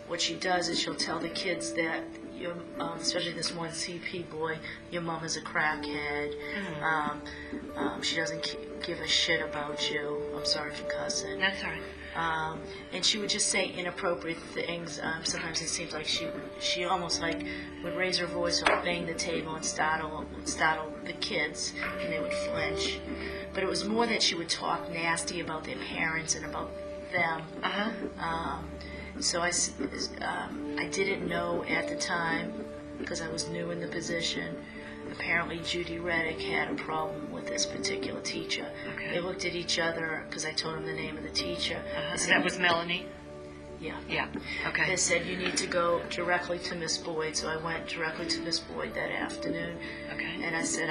what she does is she'll tell the kids that, especially this one CP boy, your mom is a crackhead. She doesn't give a shit about you. I'm sorry for cussing. That's all right. And she would just say inappropriate things. Sometimes it seems like she almost like would raise her voice or bang the table and startle the kids, and they would flinch. But it was more that she would talk nasty about their parents and about them. So I didn't know at the time, because I was new in the position. Apparently Judy Reddick had a problem with this particular teacher. Okay. They looked at each other, because I told them the name of the teacher. That was Melanie? Yeah. Yeah, okay. They said, you need to go directly to Miss Boyd. So I went directly to Miss Boyd that afternoon. Okay. And I said,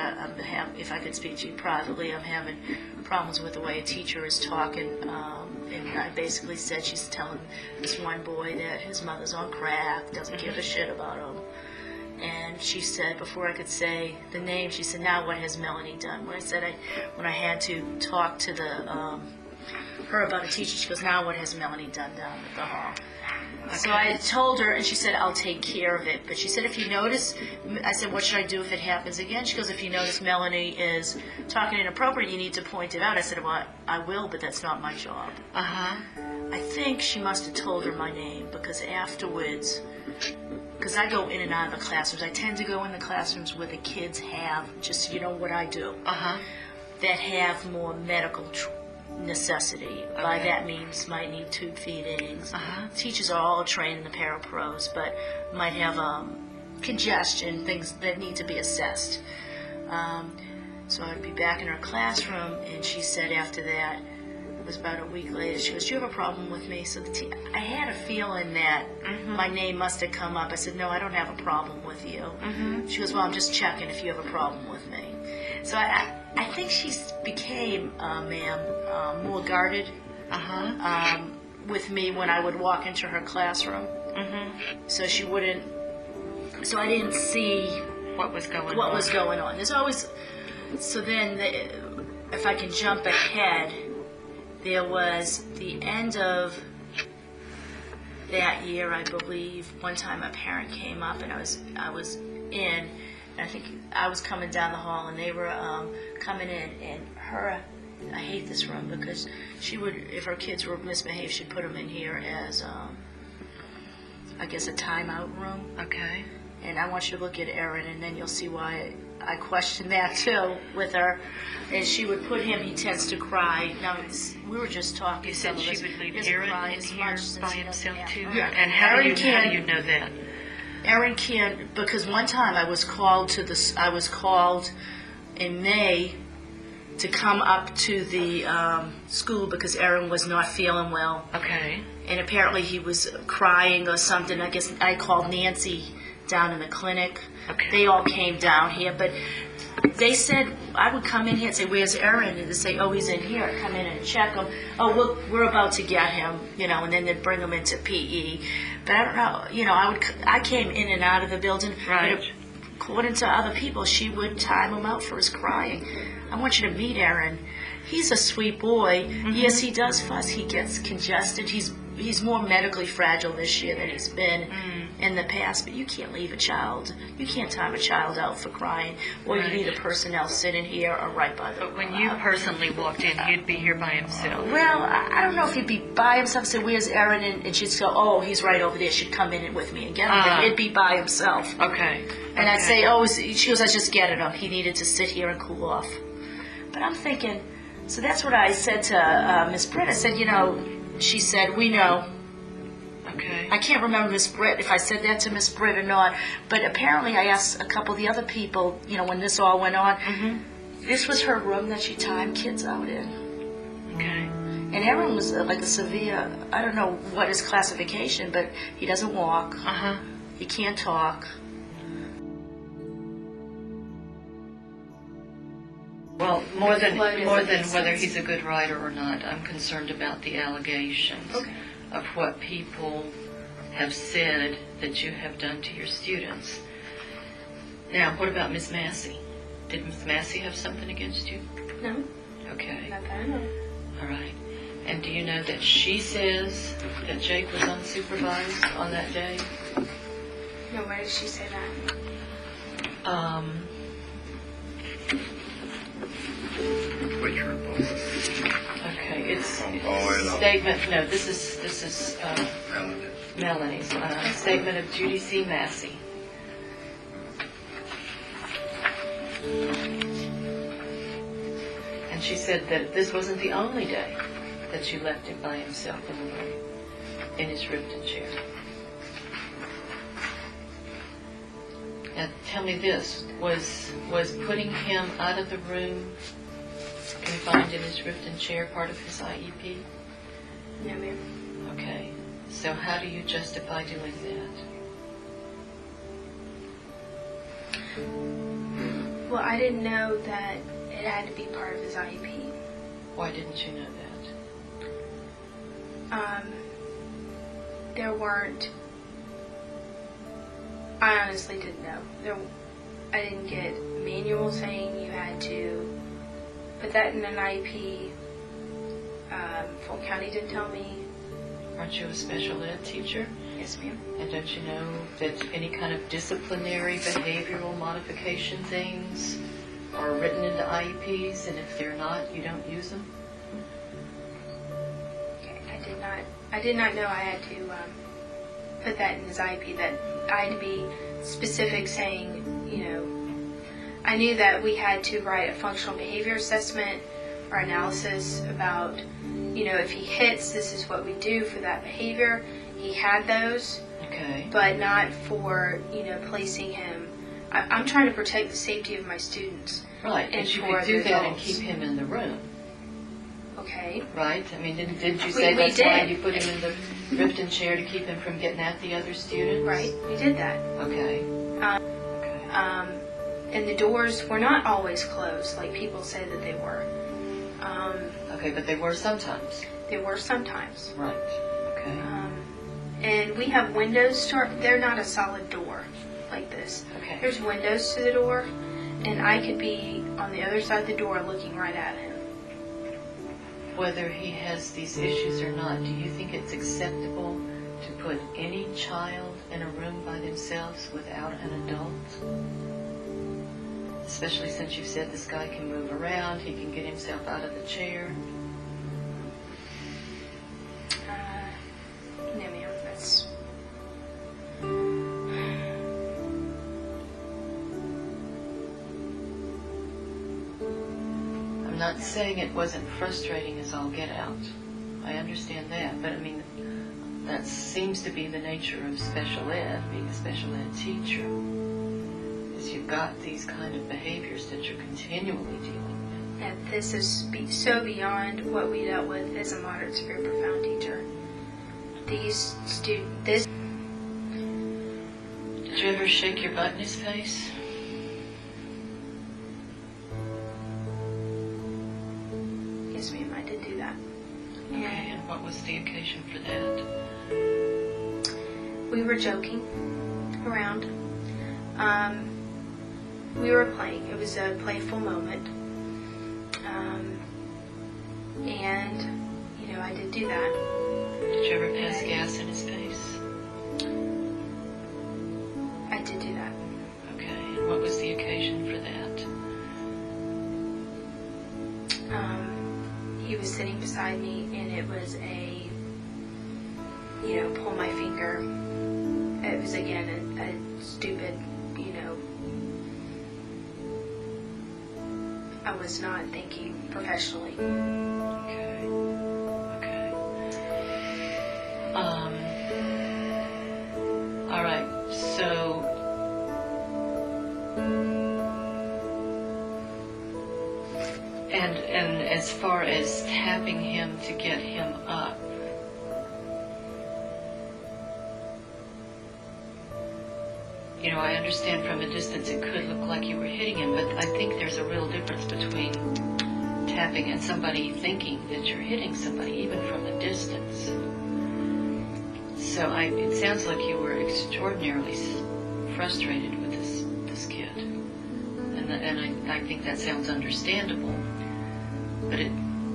if I could speak to you privately, I'm having problems with the way a teacher is talking. And I basically said she's telling this one boy that his mother's on crack, doesn't give a shit about him. And she said, before I could say the name, she said, now what has Melanie done? When I had to talk to her about a teacher, she goes, now what has Melanie done down at the hall? Okay. So I told her, and she said, I'll take care of it. But she said, if you notice, I said, what should I do if it happens again? She goes, if you notice Melanie is talking inappropriate, you need to point it out. I said, well, I will, but that's not my job. I think she must have told her my name, because afterwards, because I go in and out of the classrooms. I tend to go in the classrooms where the kids have, just so you know what I do, that have more medical necessity. Okay. By that means might need tube feedings. Teachers are all trained in the parapros, but might have congestion, things that need to be assessed. So I'd be back in her classroom, and she said after that, it was about a week later, she goes, do you have a problem with me? So I had a feeling that my name must have come up. I said, no, I don't have a problem with you. She goes, well, I'm just checking if you have a problem with me. So I think she became, more guarded with me when I would walk into her classroom. So she wouldn't, so I didn't see what was going on. There's always, so then if I can jump ahead, there was the end of that year, I believe. One time a parent came up, and I was in, and I think I was coming down the hall, and they were coming in, and I hate this room, because she would, if her kids were misbehaved, she'd put them in here as, I guess, a timeout room. Okay. And I want you to look at Erin, and then you'll see why I question that too with her. And she would put him, he tends to cry. Now, we were just talking. You said she would leave Aaron in here by himself too? Yeah. And how do you know that? Aaron can't, because one time I was called in May to come up to the school because Aaron was not feeling well. Okay. And apparently he was crying or something. I guess I called Nancy down in the clinic. Okay. They all came down here, but they said I would come in here and say, where's Aaron? And they'd say, oh, he's in here. I'd come in and check him. Oh, we're about to get him, and then they'd bring him into PE. But I don't know, I came in and out of the building. Right. But according to other people, she would time him out for his crying. I want you to meet Aaron. He's a sweet boy. Yes, he does fuss. He gets congested. He's more medically fragile this year than he's been in the past, but you can't leave a child. You can't time a child out for crying, or you need a personnel sitting here or right by the But when you personally walked in, he'd be here by himself. Well, I don't know if he'd be by himself. Say, where's Aaron? And she'd go, oh, he's right over there. She'd come in with me and get him. He'd be by himself. Okay. And I'd say, oh, she goes, I just get it. He needed to sit here and cool off. But I'm thinking, so that's what I said to Miss Britt. I said, she said, we know. Okay. I can't remember Miss Britt, if I said that to Miss Britt or not, but apparently I asked a couple of the other people, when this all went on, this was her room that she timed kids out in. Okay. And Aaron was like a severe, I don't know what his classification, but he doesn't walk. He can't talk. Well, more than whether he's a good writer or not, I'm concerned about the allegations of what people have said that you have done to your students. Now, what about Miss Massey? Did Miss Massey have something against you? No. Okay. Not that I know. All right. And do you know that she says that Jake was unsupervised on that day? No, where did she say that? Which report? Okay, it's Oh, statement. No, this is Melanie. Melanie's statement of Judy C. Massey. And she said that this wasn't the only day that she left him by himself in the room, in his Ripton chair. Now, tell me this, was putting him out of the room, confined in his Ripton chair, part of his IEP? No, ma'am. Okay, so how do you justify doing that? Well, I didn't know that it had to be part of his IEP. Why didn't you know that? There weren't. I honestly didn't know. I didn't get a manual saying you had to put that in an IEP. Fulton County didn't tell me. Aren't you a special ed teacher? Yes, ma'am. And don't you know that any kind of disciplinary behavioral modification things are written into IEPs, and if they're not, you don't use them? Okay, I did not know I had to put that in his IEP, that I had to be specific saying, I knew that we had to write a functional behavior assessment or analysis about, if he hits, this is what we do for that behavior. He had those, okay, but not for, placing him. I'm trying to protect the safety of my students. Right, and but you for could do the that and adults. keep him in the room, Okay. right? I mean, didn't you say We that's why did. you put him in the Ripton chair to keep him from getting at the other students? Right, we did that. Okay. Okay. And the doors were not always closed, like people say that they were. Okay, but they were sometimes. They were sometimes. Right. Okay. And we have windows to they're not a solid door like this. Okay. There's windows to the door, and I could be on the other side of the door looking right at him. Whether he has these issues or not, do you think it's acceptable to put any child in a room by themselves without an adult? Especially since you said this guy can move around, he can get himself out of the chair. No, ma'am, that's... I'm not saying it wasn't frustrating as all get out. I understand that, but I mean, that seems to be the nature of special ed, being a special ed teacher, is you've got these kind of behaviors that you're continually dealing with. And this is so beyond what we dealt with as a moderate severe profound teacher. These students... Did you ever shake your butt in his face? Yes, ma'am, I did do that. Okay, and what was the occasion for that? We were joking around. We were playing. It was a playful moment. And, I did do that. Did you ever pass gas in his face? I did do that. Okay, and what was the occasion for that? He was sitting beside me, and it was a, pull my finger. It was, again, a stupid, I was not thinking professionally. Okay. Okay. All right. So, and as far as tapping him to get him up, I understand from a distance it could look like you were hitting him, but I think there's a real difference between tapping and somebody thinking that you're hitting somebody, even from a distance. So it sounds like you were extraordinarily frustrated with this kid, and I think that sounds understandable. But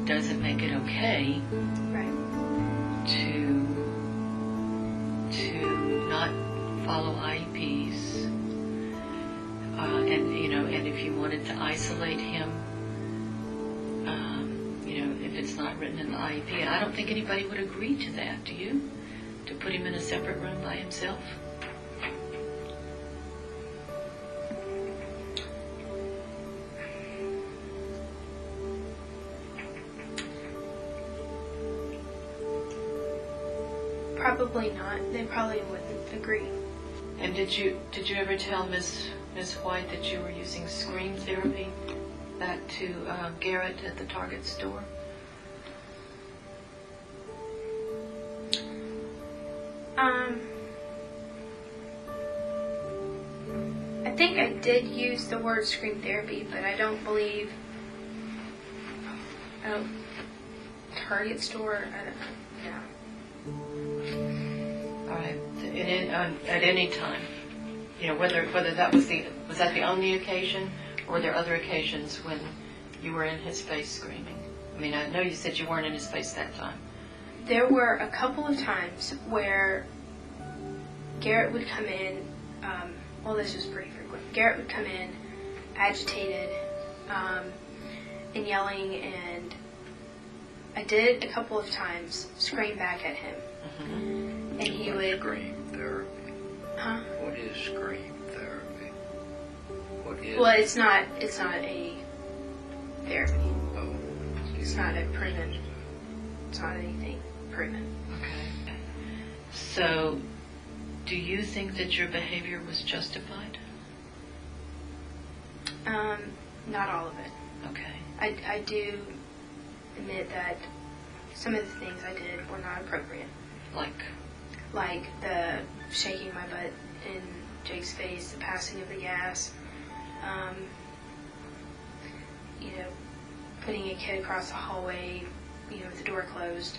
doesn't make it okay Right. to not follow IEPs, and if you wanted to isolate him, if it's not written in the IEP, and I don't think anybody would agree to that. Do you? To put him in a separate room by himself? Probably not. They probably wouldn't agree. And did you ever tell Miss White that you were using scream therapy back to Garrett at the Target store? I think I did use the word scream therapy, but I don't believe. Target store. I don't know. All right. At any time, whether that was that the only occasion, or were there other occasions when you were in his face screaming? I mean, I know you said you weren't in his face that time. There were a couple of times where Garrett would come in. Well, this was pretty frequent. Garrett would come in, agitated, and yelling, and I did a couple of times scream back at him. Mm-hmm. And he would. Scream therapy. Huh? What is scream therapy? What is? Well, it's not a therapy. Oh. It's not a proven. It's not anything proven. Okay. So, do you think that your behavior was justified? Not all of it. Okay. I do admit that some of the things I did were not appropriate. Like The shaking my butt in Jake's face, the passing of the gas, putting a kid across the hallway, with the door closed.